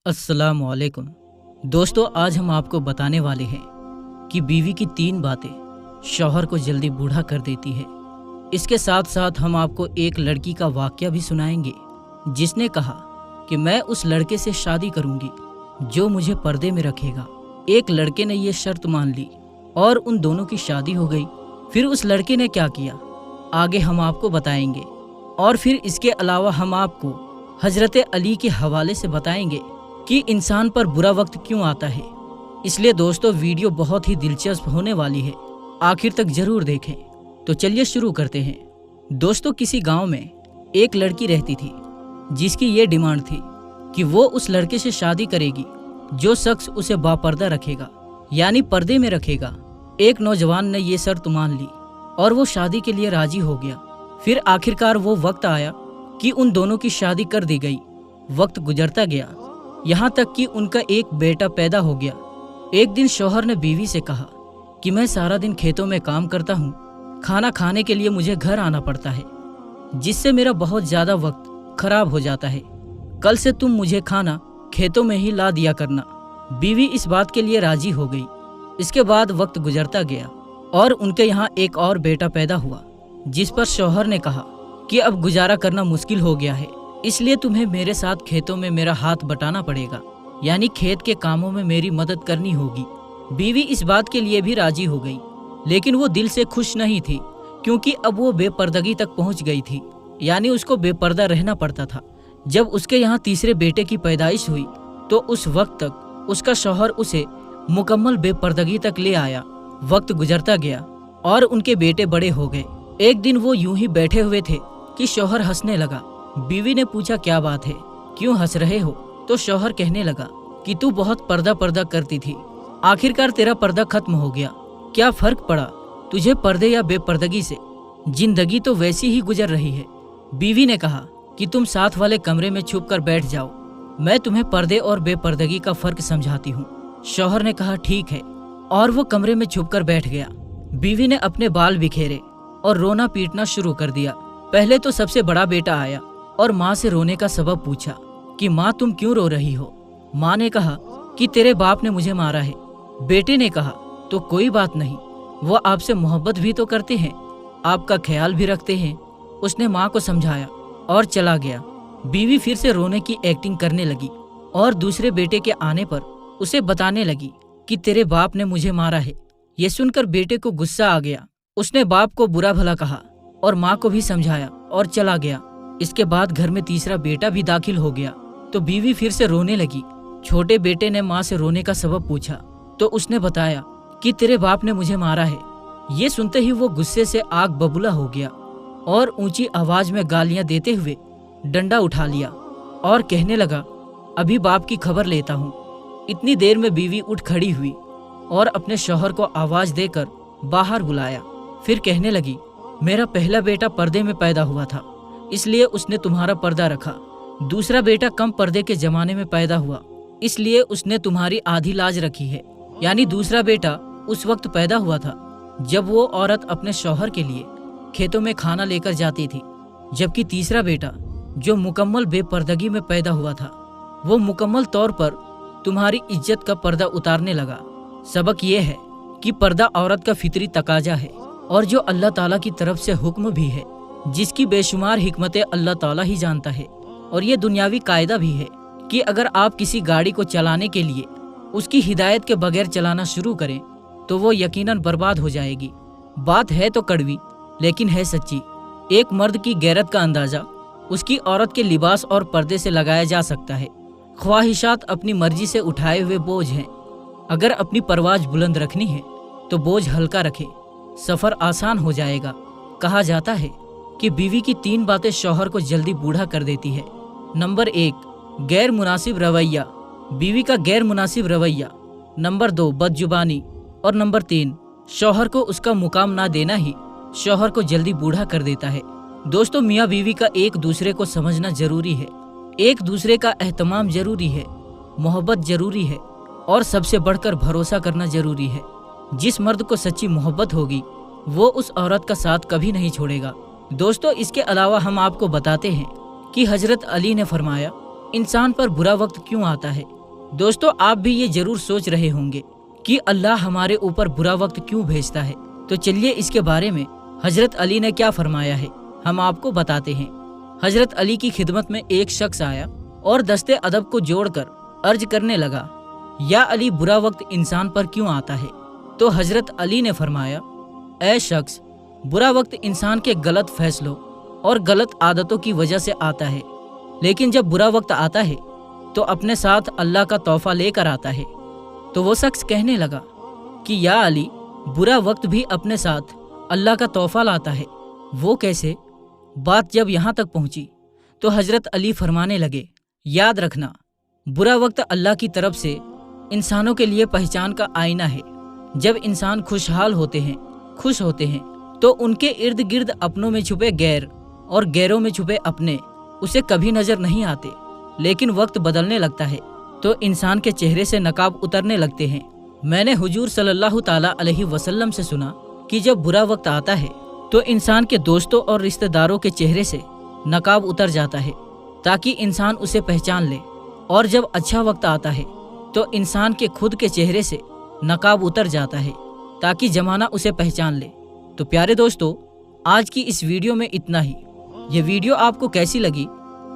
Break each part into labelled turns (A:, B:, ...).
A: अस्सलाम वालेकुम। दोस्तों, आज हम आपको बताने वाले हैं कि बीवी की 3 बातें शौहर को जल्दी बूढ़ा कर देती है। इसके साथ साथ हम आपको एक लड़की का वाकया भी सुनाएंगे जिसने कहा कि मैं उस लड़के से शादी करूंगी जो मुझे पर्दे में रखेगा। एक लड़के ने ये शर्त मान ली और उन दोनों की शादी हो गई। फिर उस लड़के ने क्या किया आगे हम आपको बताएंगे, और फिर इसके अलावा हम आपको हजरत अली के हवाले से बताएंगे कि इंसान पर बुरा वक्त क्यों आता है। इसलिए दोस्तों, वीडियो बहुत ही दिलचस्प होने वाली है, आखिर तक जरूर देखें। तो चलिए शुरू करते हैं। दोस्तों, किसी गांव में एक लड़की रहती थी जिसकी ये डिमांड थी कि वो उस लड़के से शादी करेगी जो शख्स उसे बापर्दा रखेगा, यानी पर्दे में रखेगा। एक नौजवान ने ये शर्त मान ली और वो शादी के लिए राजी हो गया। फिर आखिरकार वो वक्त आया कि उन दोनों की शादी कर दी गई। वक्त गुजरता गया, यहाँ तक कि उनका एक बेटा पैदा हो गया। एक दिन शौहर ने बीवी से कहा कि मैं सारा दिन खेतों में काम करता हूँ, खाना खाने के लिए मुझे घर आना पड़ता है, जिससे मेरा बहुत ज़्यादा वक्त खराब हो जाता है। कल से तुम मुझे खाना खेतों में ही ला दिया करना। बीवी इस बात के लिए राजी हो गई। इसके बाद वक्त गुजरता गया और उनके यहाँ एक और बेटा पैदा हुआ, जिस पर शौहर ने कहा कि अब गुजारा करना मुश्किल हो गया है, इसलिए तुम्हें मेरे साथ खेतों में मेरा हाथ बटाना पड़ेगा, यानी खेत के कामों में मेरी मदद करनी होगी। बीवी इस बात के लिए भी राजी हो गई, लेकिन वो दिल से खुश नहीं थी, क्योंकि अब वो बेपर्दगी तक पहुंच गई थी, यानी उसको बेपर्दा रहना पड़ता था। जब उसके यहाँ तीसरे बेटे की पैदाइश हुई तो उस वक्त तक उसका शौहर उसे मुकम्मल बेपर्दगी तक ले आया। वक्त गुजरता गया और उनके बेटे बड़े हो गए। एक दिन वो यूं ही बैठे हुए थे कि शौहर हंसने लगा। बीवी ने पूछा, क्या बात है, क्यों हंस रहे हो? तो शौहर कहने लगा कि तू बहुत पर्दा करती थी, आखिरकार तेरा पर्दा खत्म हो गया। क्या फर्क पड़ा तुझे पर्दे या बेपर्दगी से? जिंदगी तो वैसी ही गुजर रही है। बीवी ने कहा कि तुम साथ वाले कमरे में छुप कर बैठ जाओ, मैं तुम्हें पर्दे और बेपर्दगी का फर्क समझाती हूँ। शौहर ने कहा ठीक है, और वो कमरे में छुप कर बैठ गया। बीवी ने अपने बाल बिखेरे और रोना पीटना शुरू कर दिया। पहले तो सबसे बड़ा बेटा आया और माँ से रोने का सबब पूछा कि माँ तुम क्यों रो रही हो? माँ ने कहा कि तेरे बाप ने मुझे मारा है। बेटे ने कहा तो कोई बात नहीं, वो आपसे मोहब्बत भी तो करते हैं, आपका ख्याल भी रखते हैं। उसने माँ को समझाया और चला गया। बीवी फिर से रोने की एक्टिंग करने लगी और दूसरे बेटे के आने पर उसे बताने लगी कि तेरे बाप ने मुझे मारा है। ये सुनकर बेटे को गुस्सा आ गया। उसने बाप को बुरा भला कहा और माँ को भी समझाया और चला गया। इसके बाद घर में तीसरा बेटा भी दाखिल हो गया तो बीवी फिर से रोने लगी। छोटे बेटे ने माँ से रोने का सबब पूछा तो उसने बताया कि तेरे बाप ने मुझे मारा है। ये सुनते ही वो गुस्से से आग बबूला हो गया और ऊंची आवाज में गालियां देते हुए डंडा उठा लिया और कहने लगा, अभी बाप की खबर लेता हूँ। इतनी देर में बीवी उठ खड़ी हुई और अपने शौहर को आवाज देकर बाहर बुलाया। फिर कहने लगी, मेरा पहला बेटा पर्दे में पैदा हुआ था, इसलिए उसने तुम्हारा पर्दा रखा। दूसरा बेटा कम पर्दे के जमाने में पैदा हुआ, इसलिए उसने तुम्हारी आधी लाज रखी है। यानी दूसरा बेटा उस वक्त पैदा हुआ था जब वो औरत अपने शौहर के लिए खेतों में खाना लेकर जाती थी, जबकि तीसरा बेटा जो मुकम्मल बेपर्दगी में पैदा हुआ था वो मुकम्मल तौर पर तुम्हारी इज्जत का पर्दा उतारने लगा। सबक ये है कि पर्दा औरत का फितरी तकाजा है और जो अल्लाह ताला की तरफ से हुक्म भी है, जिसकी बेशुमार हिकमतें अल्लाह ताला ही जानता है। और ये दुनियावी कायदा भी है कि अगर आप किसी गाड़ी को चलाने के लिए उसकी हिदायत के बगैर चलाना शुरू करें तो वो यकीनन बर्बाद हो जाएगी। बात है तो कड़वी, लेकिन है सच्ची। एक मर्द की गैरत का अंदाजा उसकी औरत के लिबास और पर्दे से लगाया जा सकता है। ख्वाहिशात अपनी मर्जी से उठाए हुए बोझ हैं। अगर अपनी परवाज बुलंद रखनी है तो बोझ हल्का रखे, सफर आसान हो जाएगा। कहा जाता है कि बीवी की 3 बातें शौहर को जल्दी बूढ़ा कर देती है। नंबर 1, गैर मुनासिब रवैया, बीवी का गैर मुनासिब रवैया। नंबर 2, बदजुबानी। और नंबर 3, शौहर को उसका मुकाम ना देना ही शौहर को जल्दी बूढ़ा कर देता है। दोस्तों, मियाँ बीवी का एक दूसरे को समझना जरूरी है, एक दूसरे का एहतमाम जरूरी है, मोहब्बत जरूरी है और सबसे बढ़कर भरोसा करना जरूरी है। जिस मर्द को सच्ची मोहब्बत होगी वो उस औरत का साथ कभी नहीं छोड़ेगा। दोस्तों, इसके अलावा हम आपको बताते हैं कि हजरत अली ने फरमाया, इंसान पर बुरा वक्त क्यों आता है। दोस्तों आप भी ये जरूर सोच रहे होंगे कि अल्लाह हमारे ऊपर बुरा वक्त क्यों भेजता है। तो चलिए इसके बारे में हजरत अली ने क्या फरमाया है हम आपको बताते हैं। हजरत अली की खिदमत में एक शख्स आया और दस्ते अदब को जोड़कर अर्ज करने लगा, या अली बुरा वक्त इंसान पर क्यों आता है। तो हजरत अली ने फरमाया, ऐ शख्स, बुरा वक्त इंसान के गलत फैसलों और गलत आदतों की वजह से आता है, लेकिन जब बुरा वक्त आता है तो अपने साथ अल्लाह का तोहफा लेकर आता है। तो वो शख्स कहने लगा कि या अली, बुरा वक्त भी अपने साथ अल्लाह का तोहफा लाता है, वो कैसे? बात जब यहाँ तक पहुँची तो हजरत अली फरमाने लगे, याद रखना, बुरा वक्त अल्लाह की तरफ से इंसानों के लिए पहचान का आईना है। जब इंसान खुशहाल होते हैं, खुश होते हैं, तो उनके इर्द गिर्द अपनों में छुपे गैर और गैरों में छुपे अपने उसे कभी नजर नहीं आते। लेकिन वक्त बदलने लगता है तो इंसान के चेहरे से नकाब उतरने लगते हैं। मैंने हुजूर सल्लल्लाहु ताला अलैहि वसल्लम से सुना कि जब बुरा वक्त आता है तो इंसान के दोस्तों और रिश्तेदारों के चेहरे से नकाब उतर जाता है ताकि इंसान उसे पहचान ले, और जब अच्छा वक्त आता है तो इंसान के खुद के चेहरे से नकाब उतर जाता है ताकि जमाना उसे पहचान ले। तो प्यारे दोस्तों, आज की इस वीडियो में इतना ही। ये वीडियो आपको कैसी लगी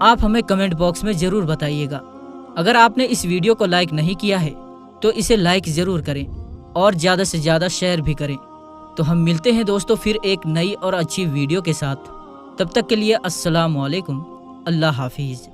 A: आप हमें कमेंट बॉक्स में ज़रूर बताइएगा। अगर आपने इस वीडियो को लाइक नहीं किया है तो इसे लाइक ज़रूर करें और ज़्यादा से ज़्यादा शेयर भी करें। तो हम मिलते हैं दोस्तों फिर एक नई और अच्छी वीडियो के साथ। तब तक के लिए अस्सलाम वालेकुम, अल्लाह हाफिज़।